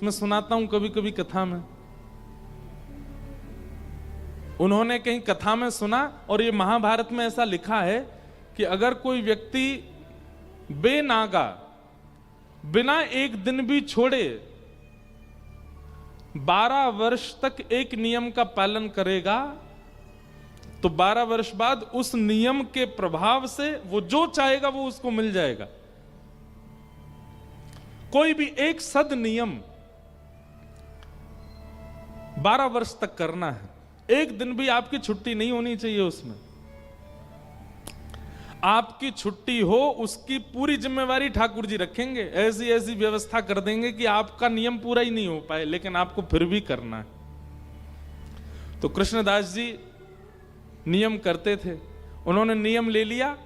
मैं सुनाता हूं कभी कभी कथा में। उन्होंने कहीं कथा में सुना, और ये महाभारत में ऐसा लिखा है कि अगर कोई व्यक्ति बेनागा बिना एक दिन भी छोड़े 12 वर्ष तक एक नियम का पालन करेगा, तो 12 वर्ष बाद उस नियम के प्रभाव से वो जो चाहेगा वो उसको मिल जाएगा। कोई भी एक सद नियम 12 वर्ष तक करना है, एक दिन भी आपकी छुट्टी नहीं होनी चाहिए उसमें। आपकी छुट्टी हो उसकी पूरी जिम्मेवारी ठाकुर जी रखेंगे। ऐसी ऐसी व्यवस्था कर देंगे कि आपका नियम पूरा ही नहीं हो पाए, लेकिन आपको फिर भी करना है। तो कृष्णदास जी नियम करते थे। उन्होंने नियम ले लिया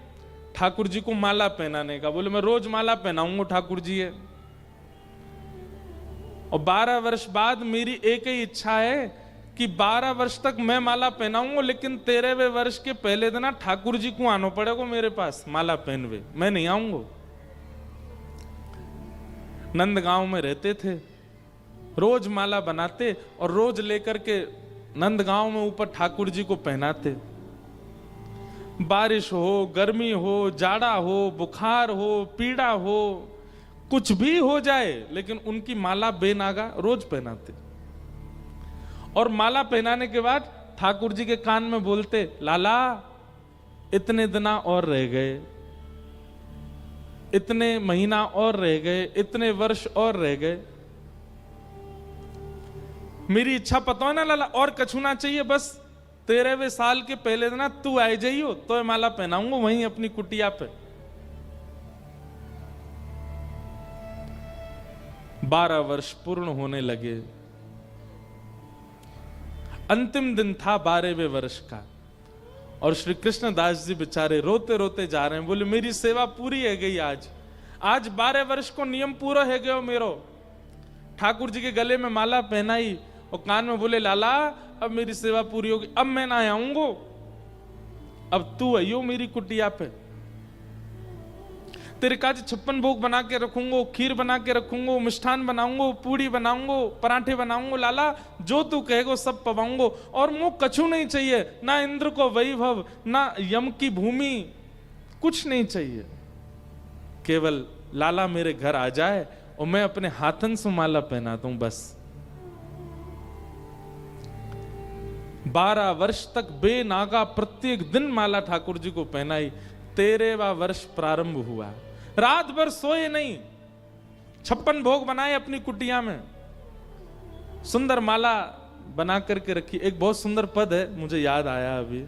ठाकुर जी को माला पहनाने का। बोले मैं रोज माला पहनाऊंगा ठाकुर जी है, और 12 वर्ष बाद मेरी एक ही इच्छा है कि 12 वर्ष तक मैं माला पहनाऊंगा, लेकिन 13वें वर्ष के पहले दिन ठाकुर जी को आना पड़ेगा मेरे पास माला पहनवे, मैं नहीं आऊंगा। नंदगांव में रहते थे, रोज माला बनाते और रोज लेकर के नंदगांव में ऊपर ठाकुर जी को पहनाते। बारिश हो, गर्मी हो, जाड़ा हो, बुखार हो, पीड़ा हो, कुछ भी हो जाए, लेकिन उनकी माला बेनागा रोज पहनाते। और माला पहनाने के बाद ठाकुर जी के कान में बोलते, लाला इतने दिन और रह गए, इतने महीना और रह गए, इतने वर्ष और रह गए। मेरी इच्छा पता है ना लाला, और कछुना चाहिए, बस 13वें साल के पहले दिन तू आए जाइयो तो माला पहनाऊंगा वहीं अपनी कुटिया पे। 12 वर्ष पूर्ण होने लगे। अंतिम दिन था 12वें वर्ष का, और श्री कृष्णदास जी बेचारे रोते रोते जा रहे हैं। बोले मेरी सेवा पूरी है गई, आज 12 वर्ष को नियम पूरा है गयो मेरो। ठाकुर जी के गले में माला पहनाई और कान में बोले लाला अब मेरी सेवा पूरी होगी, अब मैं ना आऊंगो, अब तू आइयो मेरी कुटिया पे। तेरे काज 56 भोग बना के रखूंगो, खीर बना के रखूंगो, मिष्ठान बनाऊंगो, पूड़ी बनाऊंगो, पराठे बनाऊंगो, लाला जो तू कहेगो सब पवाऊंगो। और मुझे कछु नहीं चाहिए, ना इंद्र को वैभव, ना यम की भूमि, कुछ नहीं चाहिए। केवल लाला मेरे घर आ जाए और मैं अपने हाथन से माला पहनाता हूं बस। 12 वर्ष तक बेनागा प्रत्येक दिन माला ठाकुर जी को पहनाई। 13वां वर्ष प्रारंभ हुआ, रात भर सोए नहीं, 56 भोग बनाए अपनी कुटिया में, सुंदर माला बना करके रखी। एक बहुत सुंदर पद है, मुझे याद आया अभी।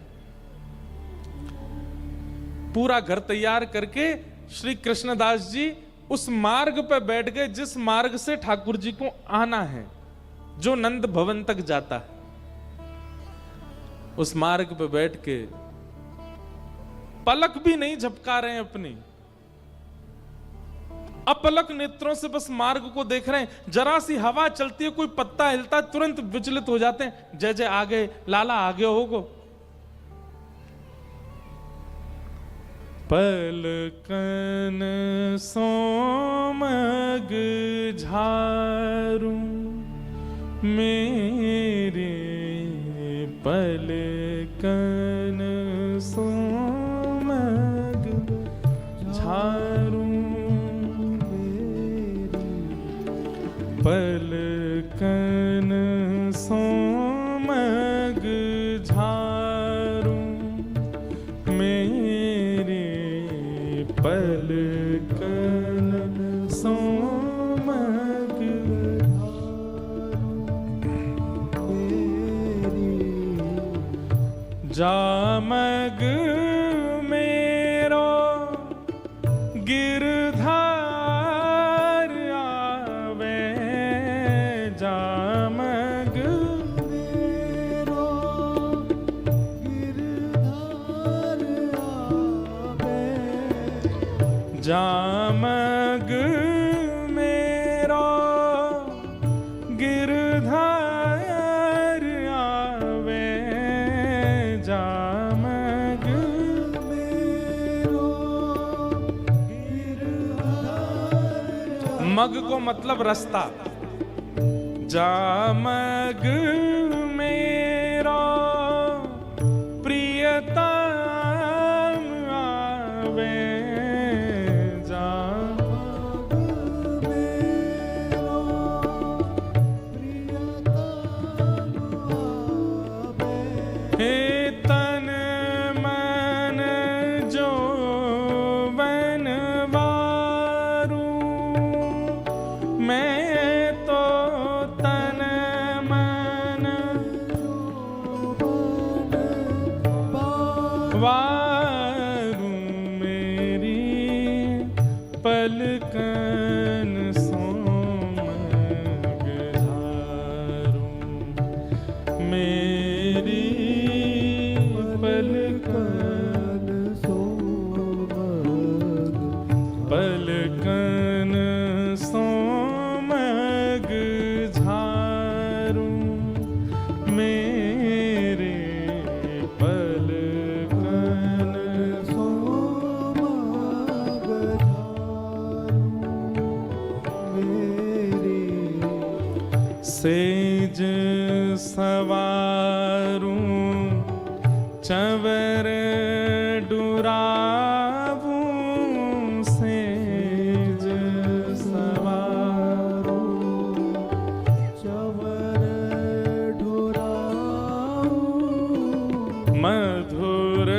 पूरा घर तैयार करके श्री कृष्णदास जी उस मार्ग पर बैठ गए जिस मार्ग से ठाकुर जी को आना है, जो नंद भवन तक जाता है। उस मार्ग पर बैठ के पलक भी नहीं झपका रहे हैं अपनी, अपलक नेत्रों से बस मार्ग को देख रहे हैं। जरा सी हवा चलती है, कोई पत्ता हिलता है, तुरंत विचलित हो जाते हैं। जय जय आ गए, लाला आगे होगो। पलकन सोमग झारू मेरे, पलकन सोमग झारू पलकन सोमग झारू मेरे, पलकन सोमग जामग मेरो गिरधार आवे, जामग मेरो गिरधार आवे, जामग मेरो गिरधार आवे, जामग मेरो गिरधार। मग को मतलब रास्ता, जामग मेरो प्रियतम आवे, जामग मेरो प्रियतम आवे। हे तन मन जो बनवारू, मैं वारू मेरी पलकन सोमग धारू, मेरी पलकन सोमग, पलकन सोमग झारू, मेरे सेज सवारूं चंवर डुरावूं, सेज सवारूं चंवर डुरावूं, मधुर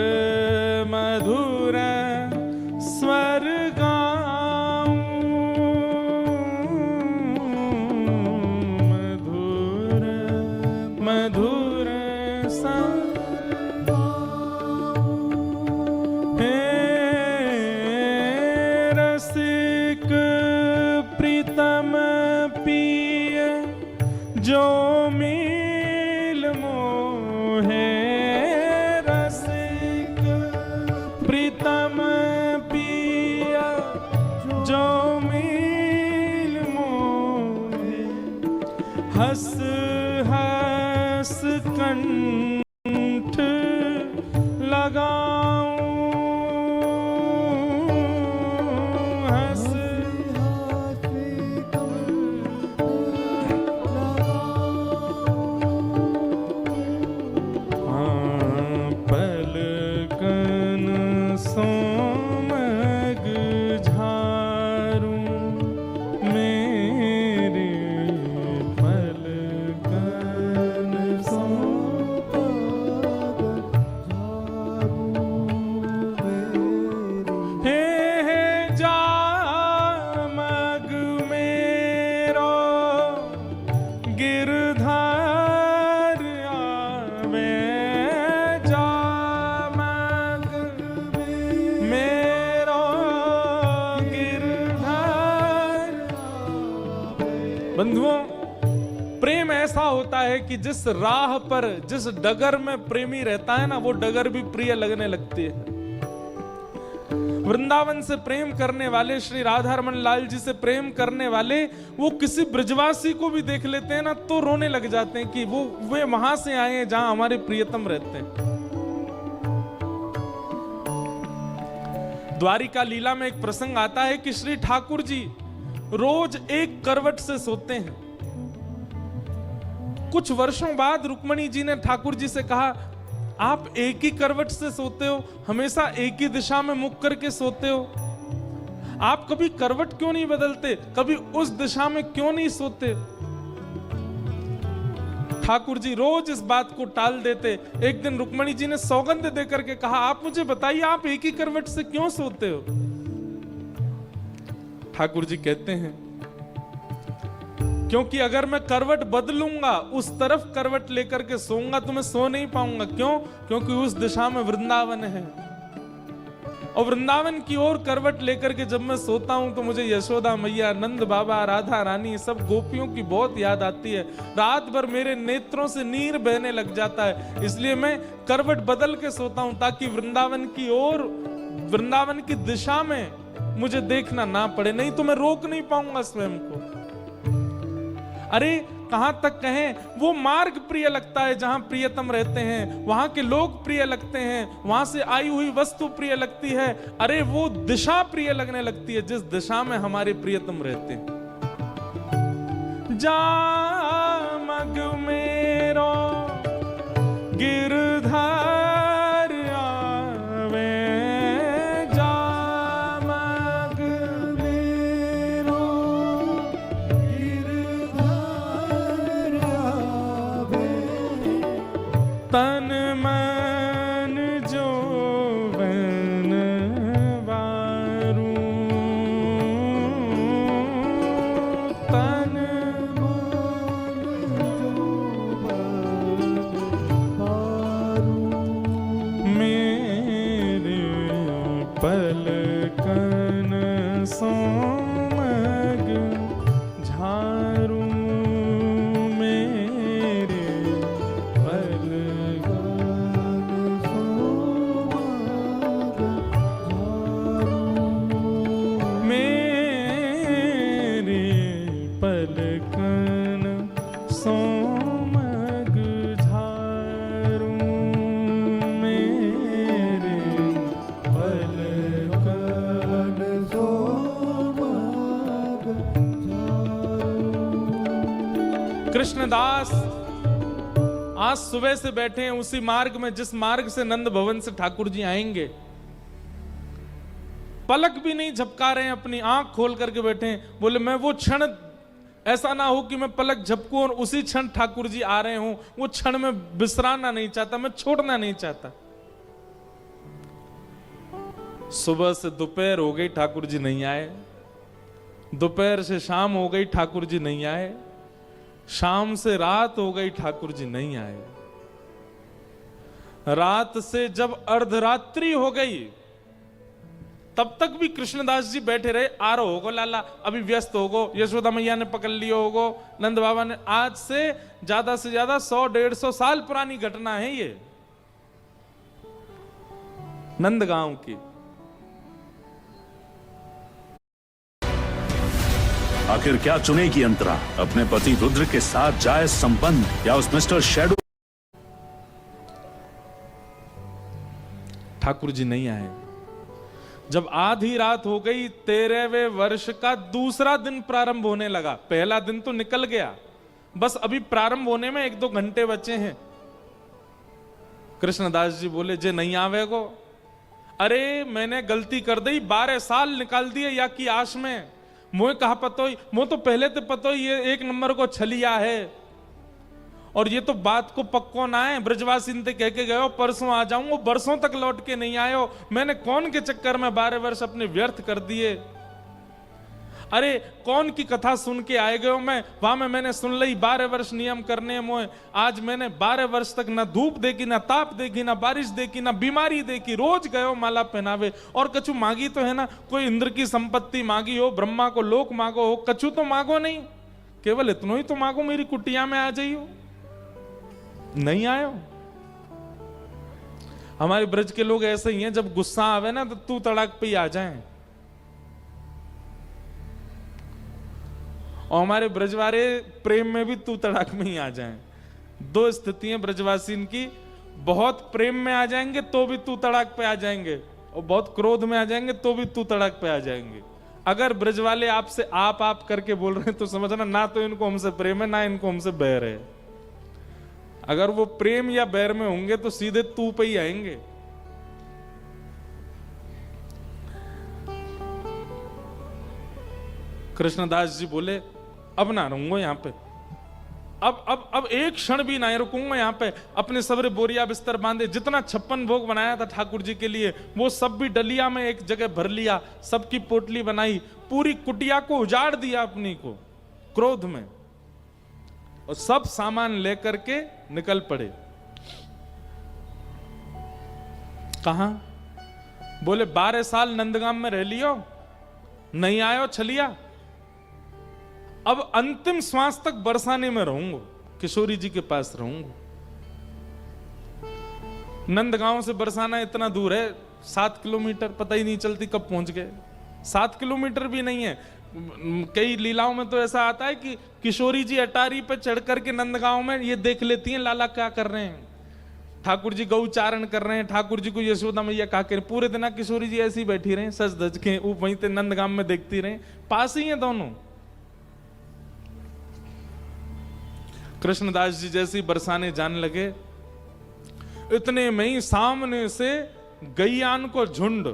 मधुर स्वर गाऊं, मधुर रसिक प्रीतम पिय जो मिल मोहे, रसिक प्रीतम पिय जो मिल मोहे, हस हस कंठ लगाऊं, हस हस कंठ लगाऊं, हाँ पलकन सोमग झारूं, मेरे गिरधार आवे, जामग मेरो गिरधार आवे। बंधुओं, प्रेम ऐसा होता है कि जिस राह पर, जिस डगर में प्रेमी रहता है ना, वो डगर भी प्रिय लगने लगती है। वृंदावन से प्रेम करने वाले, श्री राधा रमन लाल जी से प्रेम करने वाले, वो किसी ब्रजवासी को भी देख लेते हैं ना तो रोने लग जाते हैं कि वे वहां से आए हैं जहां हमारे प्रियतम रहते हैं। द्वारिका लीला में एक प्रसंग आता है कि श्री ठाकुर जी रोज एक करवट से सोते हैं। कुछ वर्षों बाद रुक्मणी जी ने ठाकुर जी से कहा, आप एक ही करवट से सोते हो, हमेशा एक ही दिशा में मुख करके सोते हो, आप कभी करवट क्यों नहीं बदलते, कभी उस दिशा में क्यों नहीं सोते? ठाकुर जी रोज इस बात को टाल देते। एक दिन रुक्मणी जी ने सौगंध देकर के कहा, आप मुझे बताइए आप एक ही करवट से क्यों सोते हो? ठाकुर जी कहते हैं, क्योंकि अगर मैं करवट बदलूंगा, उस तरफ करवट लेकर के सोऊंगा तो मैं सो नहीं पाऊंगा। क्यों? क्योंकि उस दिशा में वृंदावन है, और वृंदावन की ओर करवट लेकर के जब मैं सोता हूं तो मुझे यशोदा मैया, नंद बाबा, राधा रानी, सब गोपियों की बहुत याद आती है। रात भर मेरे नेत्रों से नीर बहने लग जाता है, इसलिए मैं करवट बदल के सोता हूं ताकि वृंदावन की ओर, वृंदावन की दिशा में मुझे देखना ना पड़े, नहीं तो मैं रोक नहीं पाऊंगा स्वयं को। अरे कहां तक कहें, वो मार्ग प्रिय लगता है जहां प्रियतम रहते हैं, वहां के लोग प्रिय लगते हैं, वहां से आई हुई वस्तु प्रिय लगती है। अरे वो दिशा प्रिय लगने लगती है जिस दिशा में हमारे प्रियतम रहते हैं। तन मन जो बन वारू, तन मन जो बन वारू, मेरे पलकन सोमग झारू, मेरे पलकन सोमग झारू, मेरे पलकन सोमग झारू, मेरे पलकन सोमग झारू। कृष्णदास आज सुबह से बैठे हैं उसी मार्ग में जिस मार्ग से नंद भवन से ठाकुर जी आएंगे। पलक भी नहीं झपका रहे हैं, अपनी आंख खोल करके बैठे हैं। बोले मैं वो क्षण ऐसा ना हो कि मैं पलक झपकूं और उसी क्षण ठाकुर जी आ रहे हूं, वो क्षण में बिसराना नहीं चाहता, मैं छोड़ना नहीं चाहता। सुबह से दोपहर हो गई, ठाकुर जी नहीं आए। दोपहर से शाम हो गई, ठाकुर जी नहीं आए। शाम से रात हो गई, ठाकुर जी नहीं आए। रात से जब अर्धरात्रि हो गई तब तक भी कृष्णदास जी बैठे रहे। आ रहो होगो लाला, अभी व्यस्त होगो, यशोदा मैया ने पकड़ लियो होगो, नंद बाबा ने। आज से ज्यादा 100-150 साल पुरानी घटना है ये, नंदगांव की। आखिर क्या चुनेगी अंतरा, अपने पति रुद्र के साथ जाए संबंध या उस मिस्टर शैडो? ठाकुर जी नहीं आए। जब आधी रात हो गई, 13वें वर्ष का दूसरा दिन प्रारंभ होने लगा। पहला दिन तो निकल गया, बस अभी प्रारंभ होने में 1-2 घंटे बचे हैं। कृष्णदास जी बोले जे नहीं आवेगो। अरे मैंने गलती कर दी, 12 साल निकाल दिए या की आश में। मुझे कहा पतो ही, मुझे तो पहले तो पतो ही ये 1 नंबर को छलिया है, और ये तो बात को पक्को ना है। ब्रजवासी ने कह के गए परसों आ जाऊंगा, बरसों तक लौट के नहीं आयो। मैंने कौन के चक्कर में 12 वर्ष अपने व्यर्थ कर दिए। अरे कौन की कथा सुन के आए गए मैं, वहां में मैंने सुन ली 12 वर्ष नियम करने मोए। आज मैंने 12 वर्ष तक ना धूप देखी, ना ताप देखी, ना बारिश देखी, ना बीमारी देखी। रोज गयो माला पहनावे, और कछु मांगी तो है ना, कोई इंद्र की संपत्ति मांगी हो, ब्रह्मा को लोक मांगो हो, कछु तो मांगो नहीं, केवल इतना ही तो मांगो मेरी कुटिया में आ जाइयो। नहीं आयो। हमारे ब्रज के लोग ऐसे ही हैं, जब गुस्सा आवे ना तो तू तड़ाक पे ही आ जाए। और हमारे ब्रजवारे प्रेम में भी तू तड़ाक में ही आ जाएं। 2 स्थितियां ब्रजवासी की, बहुत प्रेम में आ जाएंगे तो भी तू तड़ाक पे आ जाएंगे, और बहुत क्रोध में आ जाएंगे तो भी तू तड़ाक पे आ जाएंगे। अगर ब्रजवाले आपसे आप करके बोल रहे हैं तो समझना ना तो इनको हमसे प्रेम है, ना इनको हमसे बैर है। अगर वो प्रेम या बैर में होंगे तो सीधे तू पे ही आएंगे। कृष्णदास जी बोले अब ना रहूंगा यहाँ पे, अब एक क्षण भी ना रुकूंगा यहाँ पे। अपने सबरे बोरिया बिस्तर बांधे, जितना 56 भोग बनाया था ठाकुर जी के लिए वो सब भी डलिया में एक जगह भर लिया, सबकी पोटली बनाई, पूरी कुटिया को उजाड़ दिया अपनी को क्रोध में, और सब सामान लेकर के निकल पड़े। कहां? बोले 12 साल नंदगाम में रह लियो, नहीं आयो छलिया, अब अंतिम श्वास तक बरसाने में रहूंगा, किशोरी जी के पास रहूंगा। नंदगांव से बरसाना इतना दूर है, 7 किलोमीटर, पता ही नहीं चलती कब पहुंच गए। 7 किलोमीटर भी नहीं है। कई लीलाओं में तो ऐसा आता है कि किशोरी जी अटारी पे चढ़ करके नंदगांव में ये देख लेती हैं लाला क्या कर रहे हैं, ठाकुर जी गौचारण कर रहे हैं, ठाकुर जी को यशोदा मैया क्या कर, पूरे दिन किशोरी जी ऐसी बैठी रहे सज धज के, वहीं ते नंदगांव में देखती रहे, पास ही है दोनों। कृष्णदास जी जैसे बरसाने जाने लगे, इतने में ही सामने से गैयान को झुंड,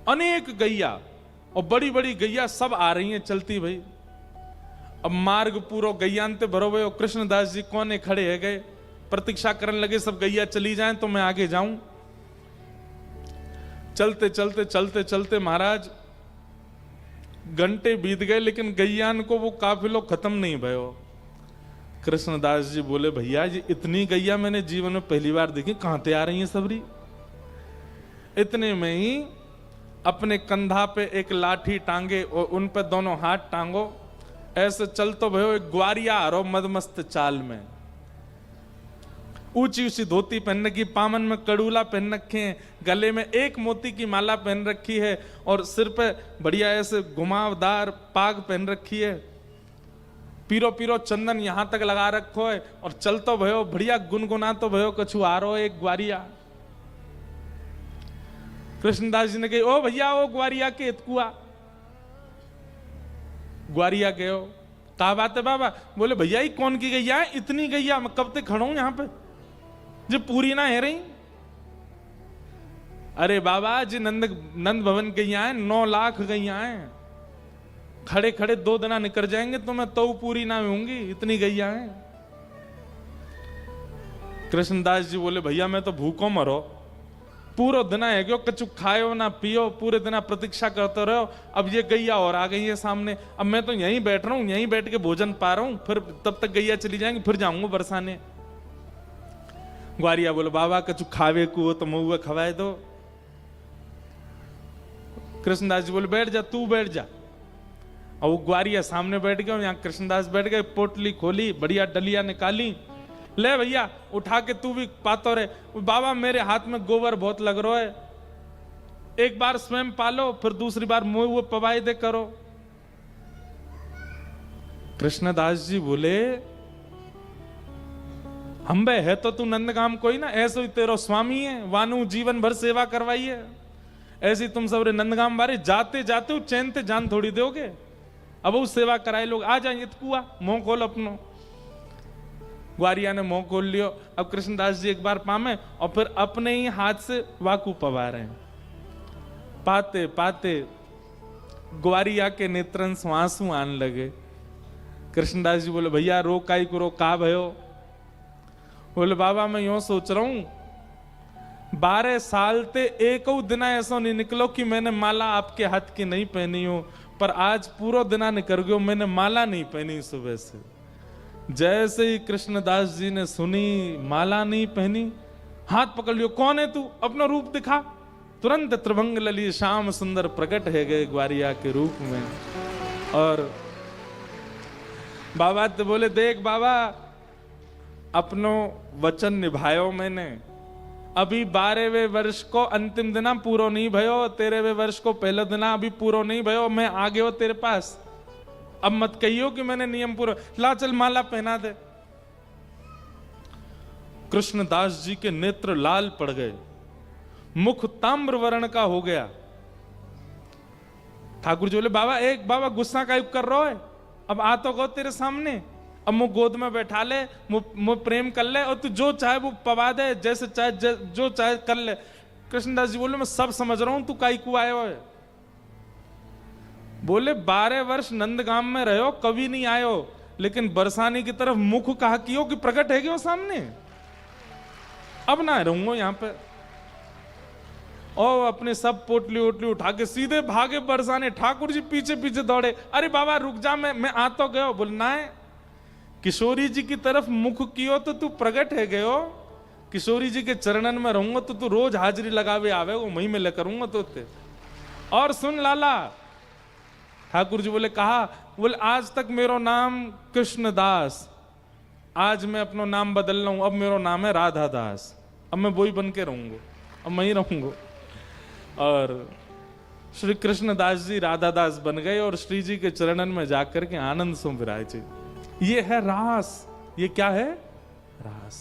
अनेक गैया और बड़ी बड़ी गैया सब आ रही हैं चलती भाई। अब मार्ग पूरा गैयान ते भरो भाई, और कृष्णदास जी कोने खड़े है गए, प्रतीक्षा करने लगे सब गैया चली जाएं तो मैं आगे जाऊं। चलते चलते चलते चलते महाराज घंटे बीत गए, लेकिन गैयान को वो काफिलो खत्म नहीं भयो। कृष्णदास जी बोले भैया ये इतनी गैया मैंने जीवन में पहली बार देखी, कहां से आ रही है सबरी। इतने में ही अपने कंधा पे एक लाठी टांगे और उन पे दोनों हाथ टांगो, ऐसे चल तो भयो एक ग्वारिया हरो मदमस्त चाल में, ऊंची ऊंची धोती पहन रखी, पामन में कड़ूला पहन रखे हैं, गले में एक मोती की माला पहन रखी है और सिर पे बढ़िया ऐसे घुमावदार पाग पहन रखी है, पीरो पीरो चंदन यहां तक लगा रखो है और चल तो भयो बढ़िया गुनगुना तो भयो कछु आ रो एक ग्वारिया। कृष्णदास जी ने कही ओ भैया ओ ग्वारिया के इतकुआ। ग्वारिया गयो, कहा बात है बाबा। बोले भैया ये कौन की गैया है, इतनी गैया मैं कब तक खड़ा हूं यहां पे, जो पूरी ना है रही। अरे बाबा जी नंद भवन गैया है, 9 लाख गैया है, खड़े खड़े 2 दिन निकल जाएंगे तो मैं तो पूरी ना होंगी, इतनी गैया है। कृष्णदास जी बोले भैया मैं तो भूखो मरो, पूरा दिन है क्यों कछु खायो ना पियो, पूरे दिन प्रतीक्षा करते रहो। अब ये गैया और आ गई है सामने, अब मैं तो यहीं बैठ रहा हूं, यहीं बैठ के भोजन पा रहा हूं, फिर तब तक गैया चली जाएंगी, फिर जाऊंगा बरसाने। ग्वारिया बोले बाबा कछु खावे को तो मुँह खवाए दो। कृष्णदास जी बोले बैठ जा, तू बैठ जा। और वो ग्वारिया सामने बैठ गया, यहाँ कृष्णदास बैठ गए, पोटली खोली, बढ़िया डलिया निकाली, ले भैया उठा के तू भी पातो रहे। बाबा मेरे हाथ में गोबर बहुत लग रहा है, एक बार स्वयं पालो फिर दूसरी बार मुंह वो पवाई दे करो। कृष्णदास जी बोले हम्बे है तो तू नंदगाम कोई ना, ऐसे ही तेरो स्वामी है, वानु जीवन भर सेवा करवाई है, ऐसे तुम सब नंदगाम बारे जाते जाते हो चैन ते जान थोड़ी दोगे। अब वो सेवा कराए लोग आ जाएंगे तो कुआ मुंह खोल अपनो। ग्वारिया ने मुंह खोल लियो। अब कृष्णदास जी एक बार पामे और फिर अपने ही हाथ से वाकू पवा रहे हैं। पाते पाते ग्वारिया के नेत्रन से आंसू आने लगे। कृष्णदास जी बोले भैया रो काई को रो, का भयो। बोले बाबा मैं यूं सोच रहा हूं 12 साल ते एक दिन ऐसा नहीं निकलो कि मैंने माला आपके हाथ की नहीं पहनी हो, पर आज पूरा दिना निकल गयो मैंने माला नहीं पहनी सुबह से। जैसे ही कृष्णदास जी ने सुनी माला नहीं पहनी, हाथ पकड़ लियो, कौन है तू, अपना रूप दिखा। तुरंत त्रिभंग लली श्याम सुंदर प्रकट है गए ग्वारिया के रूप में। और बाबा तो बोले देख बाबा अपनो वचन निभायो मैंने, अभी 12वें वर्ष को अंतिम दिना पूरो नहीं भयो, 13वें वर्ष को पहले दिना अभी पूरो नहीं भयो, मैं आ गयो तेरे पास। अब मत कहियो कि मैंने नियम पूरा, ला चल माला पहना दे। कृष्णदास जी के नेत्र लाल पड़ गए, मुख ताम्र वर्ण का हो गया। ठाकुर जी बोले बाबा एक बाबा गुस्सा का कर रहा है, अब आ तो गो तेरे सामने, अब मुझ गोद में बैठा ले, मुझ प्रेम कर ले और तू जो चाहे वो पवा दे, जैसे चाहे जो चाहे कर ले। कृष्णदास जी बोले मैं सब समझ रहा हूं, तू काई को आयो है। बोले 12 वर्ष नंदगाम में रहो, कभी नहीं आयो, लेकिन बरसाने की तरफ मुख कहा कियो कि प्रकट है कि वो सामने, अब ना रहूंगा यहां पे। और अपने सब पोटली ओटली उठा के सीधे भागे बरसाने। ठाकुर जी पीछे पीछे दौड़े, अरे बाबा रुक जा, मैं आ तो गयो। बोले ना किशोरी जी की तरफ मुख कियो तो तू प्रकट है गयो, किशोरी जी के चरणन में रहूंगा तो तू रोज हाजिरी लगावे आवे, वो मही में ले करूंगा तो ते। और सुन लाला, ठाकुर जी बोले कहा, बोले आज तक मेरो नाम कृष्णदास, आज मैं अपना नाम बदल रहा हूं, अब मेरा नाम है राधा दास, अब मैं वही बन के रहूंगा, अब मैं ही रहूंगा। और श्री कृष्णदास जी राधा दास बन गए और श्री जी के चरणन में जाकर के आनंद से विराजे। ये है रास। ये क्या है? रास।